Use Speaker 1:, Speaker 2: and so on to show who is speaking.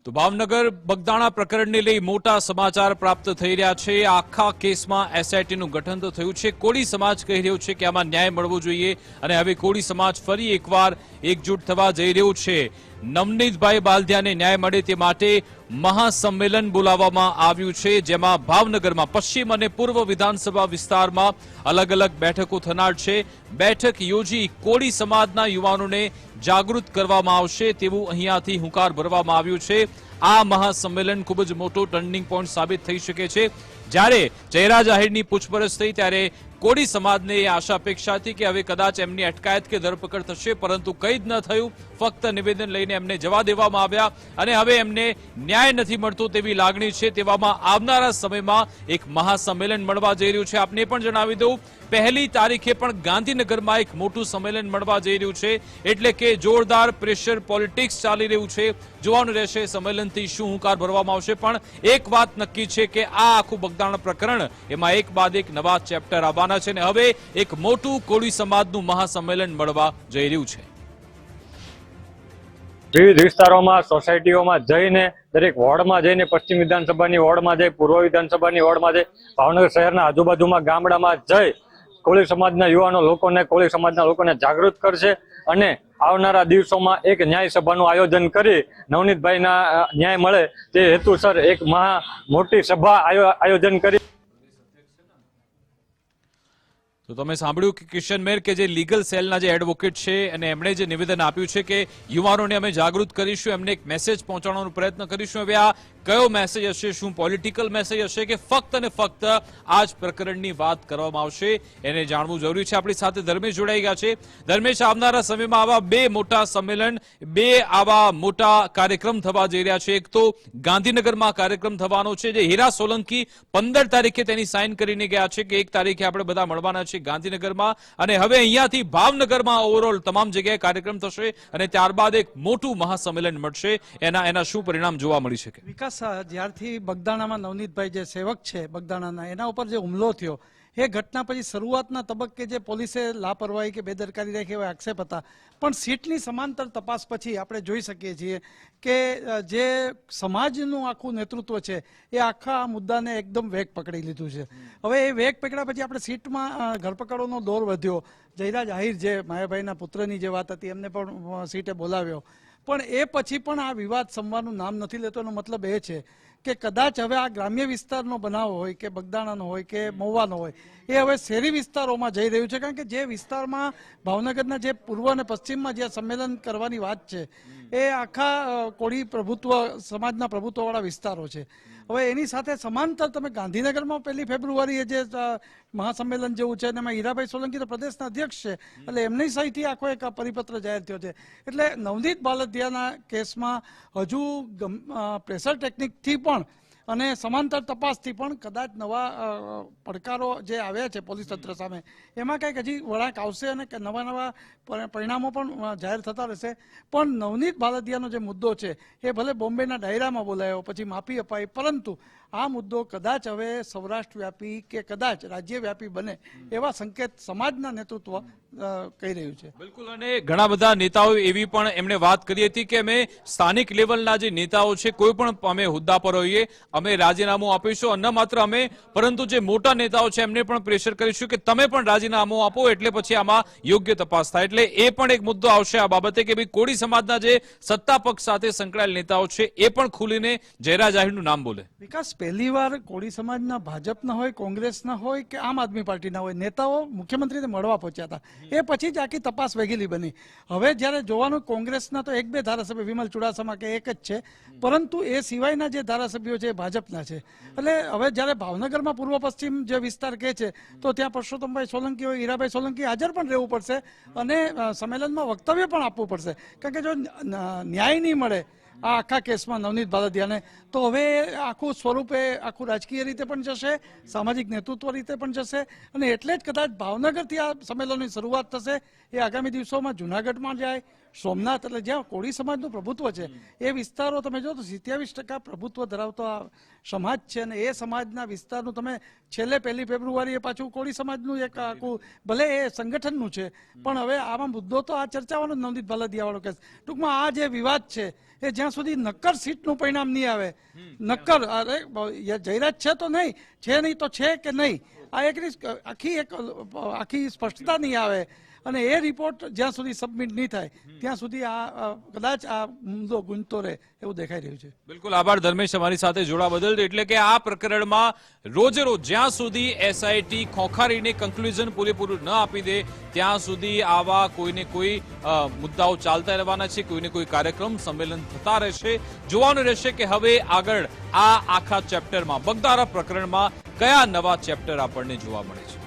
Speaker 1: તો ભાવનગર બગદાણા પ્રકરણને લઈ મોટા સમાચાર પ્રાપ્ત થઈ રહ્યા છે। આખા કેસમાં એસઆઈટીનું ગઠન તો થયું છે। કોળી સમાજ કહી રહ્યો છે કે આમાં ન્યાય મળવો જોઈએ અને હવે કોળી સમાજ ફરી એકવાર એકજૂટ થવા જઈ રહ્યો છે। નવનીતભાઈ બાલદિયાને ન્યાય મળે તે માટે મહાસંમેલન બોલાવવામાં આવ્યું છે, જેમાં ભાવનગરમાં પશ્ચિમ અને પૂર્વ વિધાનસભા વિસ્તારમાં અલગ અલગ બેઠકો થનાર છે। બેઠક યોજી કોળી સમાજના યુવાનોને જાગૃત કરવામાં આવશે તેવું અહીંયાથી હુંકાર ભરવામાં આવ્યું છે। આ મહાસંમેલન ખૂબ જ મોટો ટર્નિંગ પોઈન્ટ સાબિત થઈ શકે છે। જ્યારે ચહેરા જાહેરની પૂછપરછ થઈ ત્યારે કોળી સમાજને એ આશા અપેક્ષા હતી કે હવે કદાચ એમની અટકાયત કે ધરપકડ થશે, પરંતુ કંઈ જ ન થયું। ફક્ત નિવેદન લઈને એમને જવા દેવામાં આવ્યા અને હવે એમને ન્યાય નથી મળતો તેવી લાગણી છે। તેવામાં આવનારા સમયમાં એક મહાસંમેલન મળવા જઈ રહ્યું છે। આપને પણ જણાવી દઉં, 1 તારીખે પણ ગાંધીનગરમાં એક મોટું સંમેલન મળવા જઈ રહ્યું છે, એટલે કે જોરદાર પ્રેશર પોલિટિક્સ ચાલી રહ્યું છે। જોવાનું રહેશે સંમેલનથી શું હુંકાર ભરવામાં આવશે, પણ એક વાત નક્કી છે કે આ આખું બગદાણા પ્રકરણ એમાં એક બાદ એક નવા ચેપ્ટર આવવાના છે અને હવે એક મોટું કોળી સમાજનું મહાસંમેલન મળવા જઈ રહ્યું છે।
Speaker 2: વિવિધ વિસ્તારોમાં સોસાયટીઓમાં જઈને, દરેક વોર્ડમાં જઈને, પશ્ચિમ વિધાનસભાની વોર્ડમાં જઈ, પૂર્વ વિધાનસભાની વોર્ડમાં જઈ, ભાવનગર શહેરના આજુબાજુમાં ગામડામાં જઈ કોળી સમાજના યુવાનો લોકોને, કોળી સમાજના લોકોને જાગૃત કરશે અને આવનારા દિવસોમાં એક ન્યાય સભાનું આયોજન કરી નવનીતભાઈના ન્યાય મળે તે હેતુસર એક મોટી સભા આયોજન કરી।
Speaker 1: તો તમે સાંભળ્યું કે કિશન મેર કે જે લીગલ સેલના જે એડવોકેટ છે અને એમણે જે નિવેદન આપ્યું છે કે યુવાનોને અમે જાગૃત કરીશું, એમને એક મેસેજ પહોંચાડવાનો પ્રયત્ન કરીશું। હવે આ કયો મેસેજ હશે, શું પોલિટિકલ મેસેજ હશે કે ફક્ત અને ફક્ત આ જ પ્રકરણની વાત કરવામાં આવશે, એને જાણવું જરૂરી છે। આપણી સાથે ધર્મેશ જોડાઈ ગયા છે। ધર્મેશ, આવનારા સમયમાં આવા 2 મોટા સંમેલન, 2 આવા મોટા કાર્યક્રમ થવા જઈ રહ્યા છે। એક તો ગાંધીનગરમાં કાર્યક્રમ થવાનો છે, જે હીરા સોલંકી 15 તારીખે તેની સાઇન કરીને ગયા છે કે 1 તારીખે આપણે બધા મળવાના છે ગાંધીનગરમાં, અને હવે અહીંયાથી ભાવનગરમાં ઓવરઓલ તમામ જગ્યાએ કાર્યક્રમ થશે અને ત્યારબાદ એક મોટું મહાસંમેલન મળશે। એના શું પરિણામ જોવા મળી શકે?
Speaker 3: વિકાસ, જ્યારથી બગદાણામાં નવનીતભાઈ જે સેવક છે બગદાણાના, એના ઉપર જે હુમલો થયો એ ઘટના પછી શરૂઆતના તબક્કે જે પોલીસે લાપરવાહી કે બેદરકારી રાખી એવા આક્ષેપ હતા, પણ સીટની સમાંતર તપાસ પછી આપણે જોઈ શકીએ છીએ કે જે સમાજનું આખું નેતૃત્વ છે એ આખા મુદ્દાને એકદમ વેગ પકડી લીધું છે। હવે એ વેગ પકડ્યા પછી આપણે સીટમાં ધરપકડોનો દોર વધ્યો। જયરાજ આહિર જે માયાભાઈના પુત્રની જે વાત હતી એમને પણ સીટે બોલાવ્યો, પણ એ પછી પણ આ વિવાદ સંવાદનું નામ નથી લેતો। એનો મતલબ એ છે કે કદાચ હવે આ ગ્રામ્ય વિસ્તારનો બનાવ હોય કે બગદાણાનો હોય કે મહુવાનો હોય, એ હવે શહેરી વિસ્તારોમાં જઈ રહ્યું છે। કારણ કે જે વિસ્તારમાં ભાવનગરના જે પૂર્વ અને પશ્ચિમમાં જે સંમેલન કરવાની વાત છે એ આખા કોળી પ્રભુત્વ સમાજના પ્રભુત્વવાળા વિસ્તારો છે। હવે એની સાથે સમાંતર તમે ગાંધીનગરમાં 1 ફેબ્રુઆરીએ જે મહાસંમેલન જેવું છે, અને એમાં હીરાભાઈ સોલંકી તો પ્રદેશના અધ્યક્ષ છે, એટલે એમની સહીથી આખો એક પરિપત્ર જાહેર થયો છે। એટલે નવનીત બાલદિયાના કેસમાં હજુ પ્રેશર ટેકનિકથી પણ અને સમાંતર તપાસથી પણ કદાચ નવા પડકારો જે આવ્યા છે પોલીસ તંત્ર સામે, એમાં કંઈક હજી વળાંક આવશે અને નવા પરિણામો પણ જાહેર થતા રહેશે। પણ નવનીત બાલદિયાનો જે મુદ્દો છે એ ભલે બોમ્બેના ડાયરામાં બોલાયો, પછી માફી અપાઈ, પરંતુ આ મુદ્દો કદાચ હવે સૌરાષ્ટ્ર વ્યાપી કે કદાચ રાજ્યવ્યાપી બને એવા સંકેત સમાજના નેતૃત્વ કહી રહ્યું છે।
Speaker 1: બિલકુલ, અને ઘણા બધા નેતાઓ એવી પણ એમણે વાત કરી હતી કે અમે સ્થાનિક લેવલના જે નેતાઓ છે, કોઈ પણ અમે હોદ્દા પર હોઈએ, અમે રાજીનામું આપીશું, ન માત્ર અમે પરંતુ જે મોટા નેતાઓ છે એમને પણ પ્રેશર કરીશું કે તમે પણ રાજીનામું આપો, એટલે પછી આમાં યોગ્ય તપાસ થાય। એટલે એ પણ એક મુદ્દો આવશે આ બાબતે કે ભાઈ કોળી સમાજના જે સત્તા પક્ષ સાથે સંકળાયેલ નેતાઓ છે એ પણ ખુલીને જયરા જાહેરનું નામ બોલે।
Speaker 3: વિકાસ, પહેલીવાર કોળી સમાજના ભાજપના હોય, કોંગ્રેસના હોય કે આમ આદમી પાર્ટીના હોય નેતાઓ મુખ્યમંત્રીને મળવા પહોંચ્યા હતા, એ પછી જ આખી તપાસ વેગીલી બની। હવે જ્યારે જોવાનું, કોંગ્રેસના તો 1-2 ધારાસભ્ય વિમલ ચુડાસમા કે એક જ છે, પરંતુ એ સિવાયના જે ધારાસભ્યો છે એ ભાજપના છે। એટલે હવે જ્યારે ભાવનગરમાં પૂર્વ પશ્ચિમ જે વિસ્તાર કહે છે તો ત્યાં પરસોત્તમભાઈ સોલંકી હોય, હીરાભાઈ સોલંકી હાજર પણ રહેવું પડશે અને સંમેલનમાં વક્તવ્ય પણ આપવું પડશે। કારણ કે જો ન્યાય નહીં મળે આ આખા કેસમાં નવનીત બાલદિયાને, તો હવે આખું સ્વરૂપે આખું રાજકીય રીતે પણ જશે, સામાજિક નેતૃત્વ રીતે પણ જશે, અને એટલે જ કદાચ ભાવનગરથી આ સંમેલનની શરૂઆત થશે। એ આગામી દિવસોમાં જૂનાગઢમાં જાય, સોમનાથ એટલે જ્યાં કોળી સમાજનું પ્રભુત્વ છે એ વિસ્તારો તમે જો તો 27% પ્રભુત્વ ધરાવતો આ સમાજ છે, અને એ સમાજના વિસ્તારનું તમે છેલ્લે 1 ફેબ્રુઆરીએ પાછું કોળી સમાજનું એક આખું ભલે એ સંગઠનનું છે પણ હવે આમાં મુદ્દો તો આ ચર્ચાવાનો જ નવનીત ભાલદિયાવાળો કે ટૂંકમાં આ જે વિવાદ છે એ જ્યાં સુધી નક્કર સીટનું પરિણામ નહીં આવે, નક્કર અરે જાહેરાત છે તો નહીં, છે નહીં તો છે કે નહીં, આ આખી સ્પષ્ટતા નહીં આવે અને એ રિપોર્ટ જ્યાં સુધી સબમિટ નહીં થાય ત્યાં સુધી આ કદાચ આ મુદ્દો ગુંજતો રહે એવું દેખાઈ રહ્યું છે.
Speaker 1: બિલકુલ આભાર ધર્મેશ અમારી સાથે જોડા બદલ. એટલે કે આ પ્રકરણમાં રોજે રોજ જ્યાં સુધી એસઆઈટી ખોખારીને કન્ક્લુઝન પૂરેપૂરું ન આપી દે ત્યાં સુધી આવા કોઈને કોઈ મુદ્દાઓ ચાલતા રહેવાના છે, કોઈને કોઈ કાર્યક્રમ સંમેલન થતા રહેશે. જોવાનું રહેશે કે હવે આગળ આ આખા ચેપ્ટરમાં બગદાણા પ્રકરણમાં કયા નવા ચેપ્ટર આપણને જોવા મળે છે.